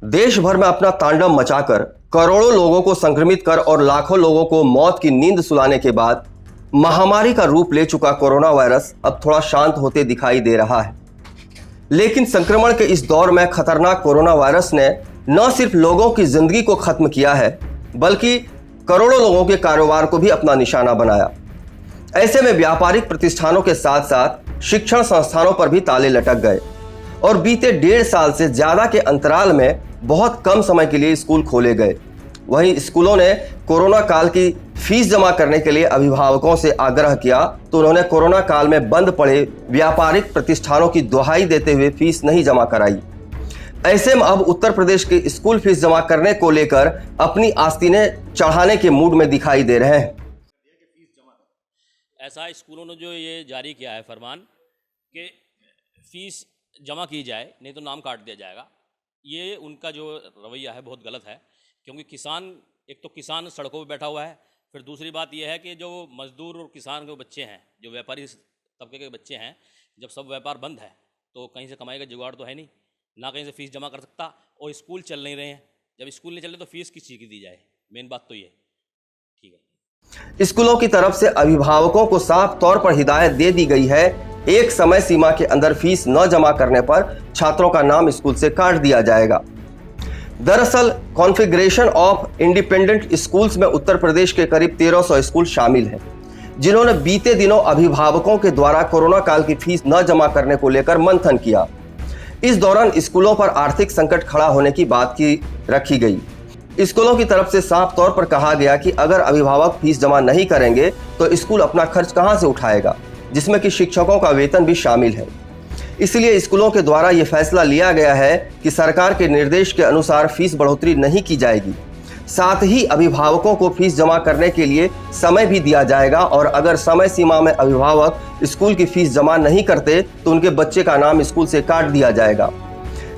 देश भर में अपना तांडव मचाकर करोड़ों लोगों को संक्रमित कर और लाखों लोगों को मौत की नींद सुलाने के बाद महामारी का रूप ले चुका कोरोना वायरस अब थोड़ा शांत होते दिखाई दे रहा है। लेकिन संक्रमण के इस दौर में खतरनाक कोरोना वायरस ने न सिर्फ लोगों की जिंदगी को खत्म किया है, बल्कि करोड़ों लोगों के कारोबार को भी अपना निशाना बनाया। ऐसे में व्यापारिक प्रतिष्ठानों के साथ साथ शिक्षण संस्थानों पर भी ताले लटक गए और बीते 1.5 साल से ज्यादा के अंतराल में बहुत कम समय के लिए स्कूल खोले गए। वहीं स्कूलों ने कोरोना काल की फीस जमा करने के लिए अभिभावकों से आग्रह किया तो उन्होंने कोरोना काल में बंद पड़े व्यापारिक प्रतिष्ठानों की दुहाई देते हुए फीस नहीं जमा कराई। ऐसे में अब उत्तर प्रदेश के स्कूल फीस जमा करने को लेकर अपनी आस्तीनें चढ़ाने के मूड में दिखाई दे रहे हैं। ऐसा स्कूलों ने जो ये जारी किया है फरमान कि फीस जमा की जाए, नहीं तो नाम काट दिया जाएगा, ये उनका जो रवैया है बहुत गलत है। क्योंकि किसान, एक तो किसान सड़कों पर बैठा हुआ है, फिर दूसरी बात यह है कि जो मजदूर और किसान के बच्चे हैं, जो व्यापारी तबके के बच्चे हैं, जब सब व्यापार बंद है तो कहीं से कमाई का जुगाड़ तो है नहीं, ना कहीं से फीस जमा कर सकता, और स्कूल चल नहीं रहे हैं। जब स्कूल नहीं चल रहे तो फीस किस चीज़ की दी जाए? मेन बात तो ये ठीक है। स्कूलों की तरफ से अभिभावकों को साफ तौर पर हिदायत दे दी गई है, एक समय सीमा के अंदर फीस न जमा करने पर छात्रों का नाम स्कूल से काट दिया जाएगा। दरअसल कॉन्फ़िगरेशन ऑफ इंडिपेंडेंट स्कूल्स में उत्तर प्रदेश के करीब 1300 स्कूल शामिल हैं, जिन्होंने बीते दिनों अभिभावकों के द्वारा कोरोना काल की फीस न जमा करने को लेकर मंथन किया। इस दौरान स्कूलों पर आर्थिक संकट खड़ा होने की बात की रखी गई। स्कूलों की तरफ से साफ तौर पर कहा गया कि अगर अभिभावक फीस जमा नहीं करेंगे तो स्कूल अपना खर्च कहां से उठाएगा, जिसमें कि शिक्षकों का वेतन भी शामिल है। इसलिए स्कूलों के द्वारा यह फैसला लिया गया है कि सरकार के निर्देश के अनुसार फीस बढ़ोतरी नहीं की जाएगी। साथ ही अभिभावकों को फीस जमा करने के लिए समय भी दिया जाएगा और अगर समय सीमा में अभिभावक स्कूल की फीस जमा नहीं करते तो उनके बच्चे का नाम स्कूल से काट दिया जाएगा।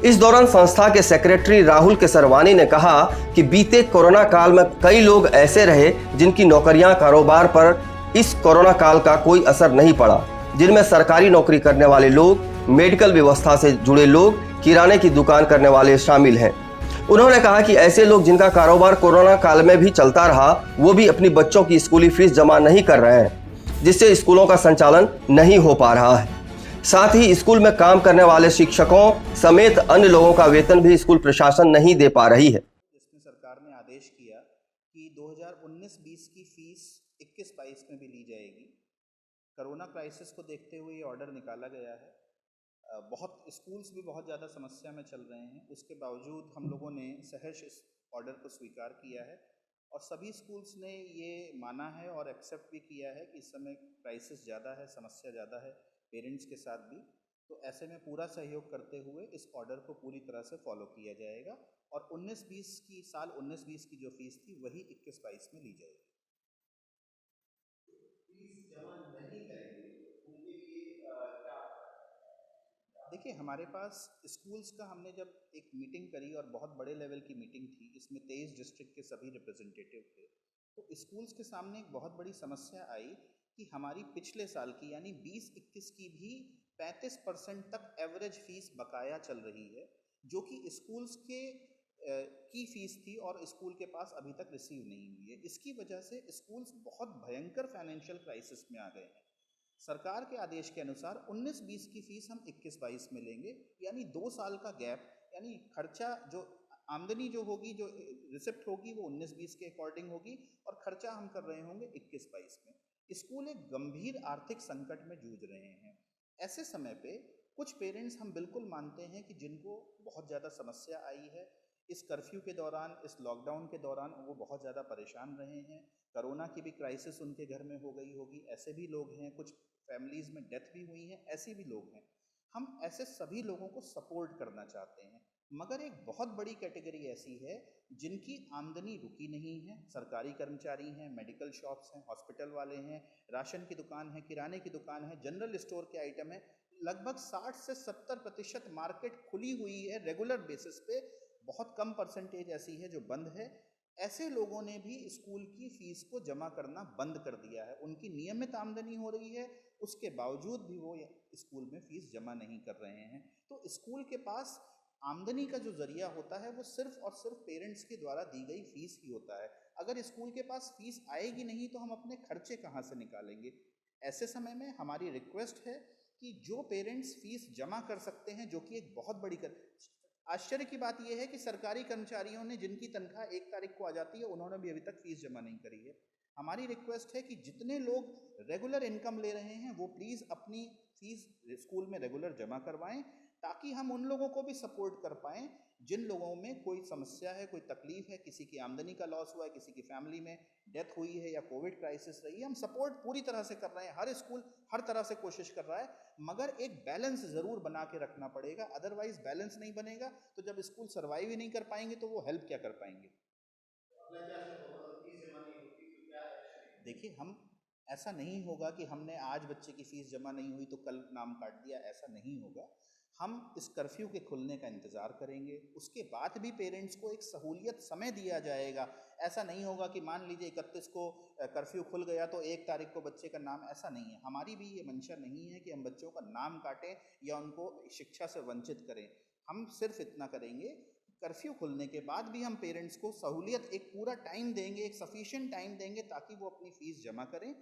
इस दौरान संस्था के सेक्रेटरी राहुल केसरवानी ने कहा कि बीते कोरोना काल में कई लोग ऐसे रहे जिनकी नौकरियां, कारोबार पर इस कोरोना काल का कोई असर नहीं पड़ा, जिनमें सरकारी नौकरी करने वाले लोग, मेडिकल व्यवस्था से जुड़े लोग, किराने की दुकान करने वाले शामिल हैं। उन्होंने कहा कि ऐसे लोग जिनका कारोबार कोरोना काल में भी चलता रहा, वो भी अपनी बच्चों की स्कूली फीस जमा नहीं कर रहे हैं, जिससे स्कूलों का संचालन नहीं हो पा रहा है। साथ ही स्कूल में काम करने वाले शिक्षकों समेत अन्य लोगों का वेतन भी स्कूल प्रशासन नहीं दे पा रही है। इसमें सरकार ने आदेश किया कि 2019-20 की फीस 21-22 में भी ली जाएगी। कोरोना क्राइसिस को देखते हुए ये ऑर्डर निकाला गया है। बहुत स्कूल्स भी बहुत ज़्यादा समस्या में चल रहे हैं, उसके बावजूद हम लोगों ने सहर्ष इस ऑर्डर को स्वीकार किया है और सभी स्कूल्स ने ये माना है और एक्सेप्ट भी किया है कि इस समय क्राइसिस ज़्यादा है, समस्या ज़्यादा है पेरेंट्स के साथ भी। तो ऐसे में पूरा सहयोग करते हुए इस ऑर्डर को पूरी तरह से फॉलो किया जाएगा और 19-20 की साल 19-20 की जो फीस थी वही 21-22 में ली जाएगी। देखिए, हमारे पास स्कूल्स का हमने जब एक मीटिंग करी और बहुत बड़े लेवल की मीटिंग थी, इसमें 23 डिस्ट्रिक्ट के सभी रिप्रेजेंटेटिव थे, तो स्कूल्स के सामने एक बहुत बड़ी समस्या आई कि हमारी पिछले साल की यानी 20-21 की भी 35% तक एवरेज फीस बकाया चल रही है, जो कि स्कूल्स के की फीस थी और स्कूल के पास अभी तक रिसीव नहीं हुई है। इसकी वजह से स्कूल्स बहुत भयंकर फाइनेंशियल क्राइसिस में आ गए हैं। सरकार के आदेश के अनुसार 19-20 की फीस हम 21-22 में लेंगे, यानी 2 साल का गैप, यानी खर्चा जो आमदनी जो होगी, जो रिसिप्ट होगी वो 19-20 के अकॉर्डिंग होगी और खर्चा हम कर रहे होंगे 21-22 में। स्कूल एक गंभीर आर्थिक संकट में जूझ रहे हैं। ऐसे समय पे कुछ पेरेंट्स हम बिल्कुल मानते हैं कि जिनको बहुत ज़्यादा समस्या आई है इस कर्फ्यू के दौरान, इस लॉकडाउन के दौरान, वो बहुत ज़्यादा परेशान रहे हैं। कोरोना की भी क्राइसिस उनके घर में हो गई होगी, ऐसे भी लोग हैं। कुछ फैमिलीज़ में डेथ भी हुई हैं, ऐसे भी लोग हैं। हम ऐसे सभी लोगों को सपोर्ट करना चाहते हैं, मगर एक बहुत बड़ी कैटेगरी ऐसी है जिनकी आमदनी रुकी नहीं है। सरकारी कर्मचारी हैं, मेडिकल शॉप्स हैं, हॉस्पिटल वाले हैं, राशन की दुकान है, किराने की दुकान है, जनरल स्टोर के आइटम है। लगभग 60 से 70% मार्केट खुली हुई है रेगुलर बेसिस पे, बहुत कम परसेंटेज ऐसी है जो बंद है। ऐसे लोगों ने भी स्कूल की फीस को जमा करना बंद कर दिया है। उनकी नियमित आमदनी हो रही है, उसके बावजूद भी वो स्कूल में फीस जमा नहीं कर रहे हैं। तो स्कूल के पास आमदनी का जो जरिया होता है वो सिर्फ और सिर्फ पेरेंट्स के द्वारा दी गई फीस ही होता है। अगर स्कूल के पास फीस आएगी नहीं तो हम अपने खर्चे कहाँ से निकालेंगे। ऐसे समय में हमारी रिक्वेस्ट है कि जो पेरेंट्स फीस जमा कर सकते हैं, जो कि एक बहुत बड़ी आश्चर्य की बात यह है कि सरकारी कर्मचारियों ने जिनकी तनख्वाह 1 तारीख को आ जाती है, उन्होंने भी अभी तक फीस जमा नहीं करी है। हमारी रिक्वेस्ट है कि जितने लोग रेगुलर इनकम ले रहे हैं वो प्लीज़ अपनी फीस स्कूल में रेगुलर जमा करवाएं, ताकि हम उन लोगों को भी सपोर्ट कर पाएं जिन लोगों में कोई समस्या है, कोई तकलीफ है, किसी की आमदनी का लॉस हुआ है, किसी की फैमिली में डेथ हुई है या कोविड क्राइसिस रही है। हम सपोर्ट पूरी तरह से कर रहे हैं, हर स्कूल हर तरह से कोशिश कर रहा है, मगर एक बैलेंस ज़रूर बना के रखना पड़ेगा। अदरवाइज बैलेंस नहीं बनेगा तो जब स्कूल सर्वाइव ही नहीं कर पाएंगे तो वो हेल्प क्या कर पाएंगे। देखिए, हम ऐसा नहीं होगा कि हमने आज बच्चे की फ़ीस जमा नहीं हुई तो कल नाम काट दिया, ऐसा नहीं होगा। हम इस कर्फ्यू के खुलने का इंतज़ार करेंगे, उसके बाद भी पेरेंट्स को एक सहूलियत समय दिया जाएगा। ऐसा नहीं होगा कि मान लीजिए 31 को कर्फ्यू खुल गया तो 1 तारीख को बच्चे का नाम, ऐसा नहीं है। हमारी भी ये मंशा नहीं है कि हम बच्चों का नाम काटें या उनको शिक्षा से वंचित करें। हम सिर्फ इतना करेंगे, कर्फ्यू खुलने के बाद भी हम पेरेंट्स को सहूलियत, एक पूरा टाइम देंगे, एक सफिशिएंट टाइम देंगे ताकि वो अपनी फ़ीस जमा करें।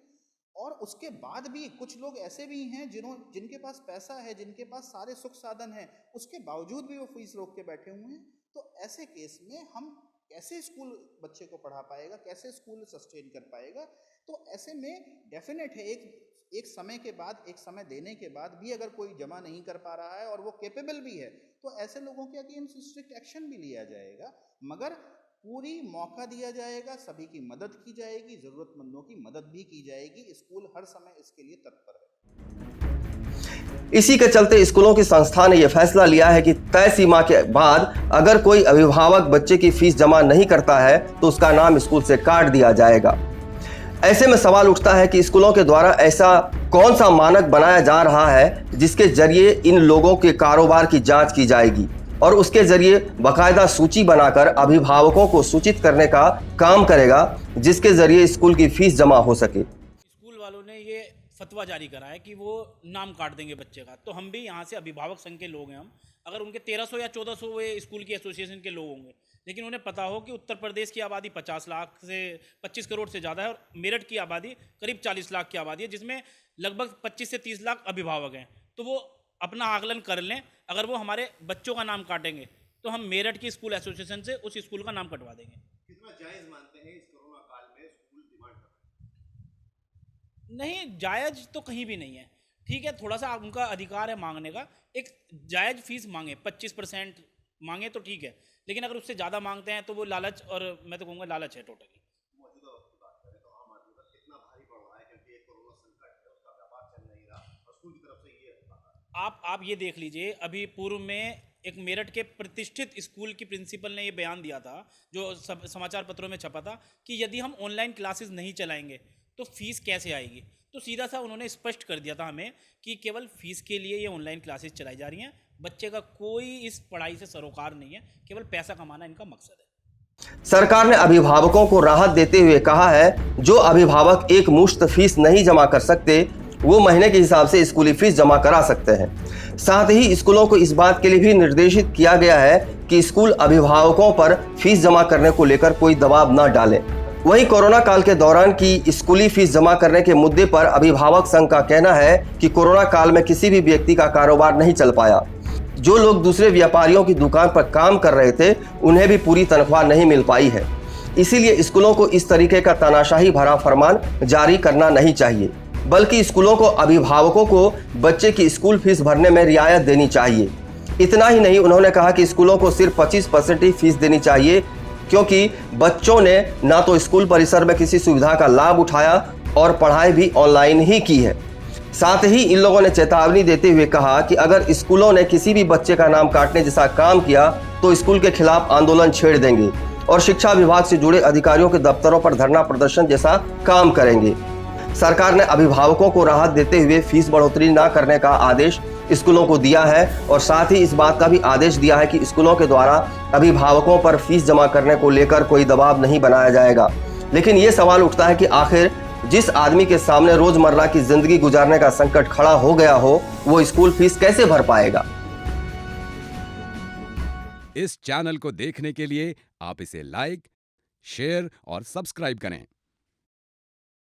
और उसके बाद भी कुछ लोग ऐसे भी हैं जिनके पास पैसा है, जिनके पास सारे सुख साधन हैं, उसके बावजूद भी वो फीस रोक के बैठे हुए हैं। तो ऐसे केस में हम कैसे स्कूल बच्चे को पढ़ा पाएगा, कैसे स्कूल सस्टेन कर पाएगा। तो ऐसे में डेफिनेट है एक समय के बाद, एक समय देने के बाद भी अगर कोई जमा नहीं कर पा रहा है और वो कैपेबल भी है तो ऐसे लोगों के अगेंस्ट स्ट्रिक्ट एक्शन भी लिया जाएगा, मगर पूरी मौका दिया जाएगा, सभी की मदद की जाएगी, ज़रूरतमंदों की मदद भी की जाएगी। स्कूल हर समय इसके लिए तत्पर है। इसी के चलते स्कूलों की संस्था ने यह फैसला लिया है कि तय सीमा के बाद अगर कोई अभिभावक बच्चे की फीस जमा नहीं करता है तो उसका नाम स्कूल से काट दिया जाएगा। ऐसे में सवाल उठता है कि स्कूलों के द्वारा ऐसा कौन सा मानक बनाया जा रहा है जिसके जरिए इन लोगों के कारोबार की जांच की जाएगी और उसके जरिए बाकायदा सूची बनाकर अभिभावकों को सूचित करने का काम करेगा, जिसके जरिए स्कूल की फीस जमा हो सके। स्कूल वालों ने ये फतवा जारी करा है कि वो नाम काट देंगे बच्चे का, तो हम भी यहाँ से अभिभावक संघ के लोग हैं। हम अगर उनके 1300 या 1400 वे स्कूल की एसोसिएशन के लोग होंगे, लेकिन उन्हें पता हो कि उत्तर प्रदेश की आबादी 50 लाख से 25 करोड़ से ज़्यादा है और मेरठ की आबादी करीब 40 लाख की आबादी है, जिसमें लगभग 25 से 30 लाख अभिभावक हैं। तो वो अपना आकलन कर लें, अगर वो हमारे बच्चों का नाम काटेंगे तो हम मेरठ की स्कूल एसोसिएशन से उस स्कूल का नाम कटवा देंगे। कितना जायज़ मानते हैं इस कोरोना काल में स्कूल डिमांड कर? नहीं, जायज़ तो कहीं भी नहीं है। ठीक है, थोड़ा सा उनका अधिकार है मांगने का, एक जायज़ फीस मांगे, 25% मांगे तो ठीक है, लेकिन अगर उससे ज़्यादा मांगते हैं तो वो लालच, और मैं तो कहूँगा लालच है टोटली। मौजूदा वक्त की बात करें तो आम आदमी पर कितना भारी पड़ रहा है, क्योंकि एक कोरोना संकट है, उसका व्यापार चल नहीं रहा और स्कूल की तरफ से ये आप ये देख लीजिए, अभी पूर्व में एक मेरठ के प्रतिष्ठित स्कूल की प्रिंसिपल ने ये बयान दिया था, जो समाचार पत्रों में छपा था, कि यदि हम ऑनलाइन क्लासेस नहीं चलाएंगे तो फीस कैसे आएगी। तो सीधा सा उन्होंने स्पष्ट कर दिया था हमें कि केवल फीस के लिए ये ऑनलाइन क्लासेस चलाई जा रही हैं, बच्चे का कोई इस पढ़ाई से सरोकार नहीं है, केवल पैसा कमाना इनका मकसद है। सरकार ने अभिभावकों को राहत देते हुए कहा है, जो अभिभावक एक मुश्त फीस नहीं जमा कर सकते वो महीने के हिसाब से स्कूली फीस जमा करा सकते हैं। साथ ही स्कूलों को इस बात के लिए भी निर्देशित किया गया है कि स्कूल अभिभावकों पर फीस जमा करने को लेकर कोई दबाव न डालें। वहीं कोरोना काल के दौरान की स्कूली फीस जमा करने के मुद्दे पर अभिभावक संघ का कहना है कि कोरोना काल में किसी भी व्यक्ति का कारोबार नहीं चल पाया। जो लोग दूसरे व्यापारियों की दुकान पर काम कर रहे थे उन्हें भी पूरी तनख्वाह नहीं मिल पाई है। इसीलिए स्कूलों को इस तरीके का तानाशाही भरा फरमान जारी करना नहीं चाहिए, बल्कि स्कूलों को अभिभावकों को बच्चे की स्कूल फीस भरने में रियायत देनी चाहिए। इतना ही नहीं, उन्होंने कहा कि स्कूलों को सिर्फ 25% ही फीस देनी चाहिए, क्योंकि बच्चों ने ना तो स्कूल परिसर में किसी सुविधा का लाभ उठाया और पढ़ाई भी ऑनलाइन ही की है। साथ ही इन लोगों ने चेतावनी देते हुए कहा कि अगर स्कूलों ने किसी भी बच्चे का नाम काटने जैसा काम किया तो स्कूल के खिलाफ आंदोलन छेड़ देंगे और शिक्षा विभाग से जुड़े अधिकारियों के दफ्तरों पर धरना प्रदर्शन जैसा काम करेंगे। सरकार ने अभिभावकों को राहत देते हुए फीस बढ़ोतरी न करने का आदेश स्कूलों को दिया है और साथ ही इस बात का भी आदेश दिया है कि स्कूलों के द्वारा अभिभावकों पर फीस जमा करने को लेकर कोई दबाव नहीं बनाया जाएगा। लेकिन ये सवाल उठता है कि आखिर जिस आदमी के सामने रोजमर्रा की जिंदगी गुजारने का संकट खड़ा हो गया हो, वो स्कूल फीस कैसे भर पाएगा। इस चैनल को देखने के लिए आप इसे लाइक, शेयर और सब्सक्राइब करें।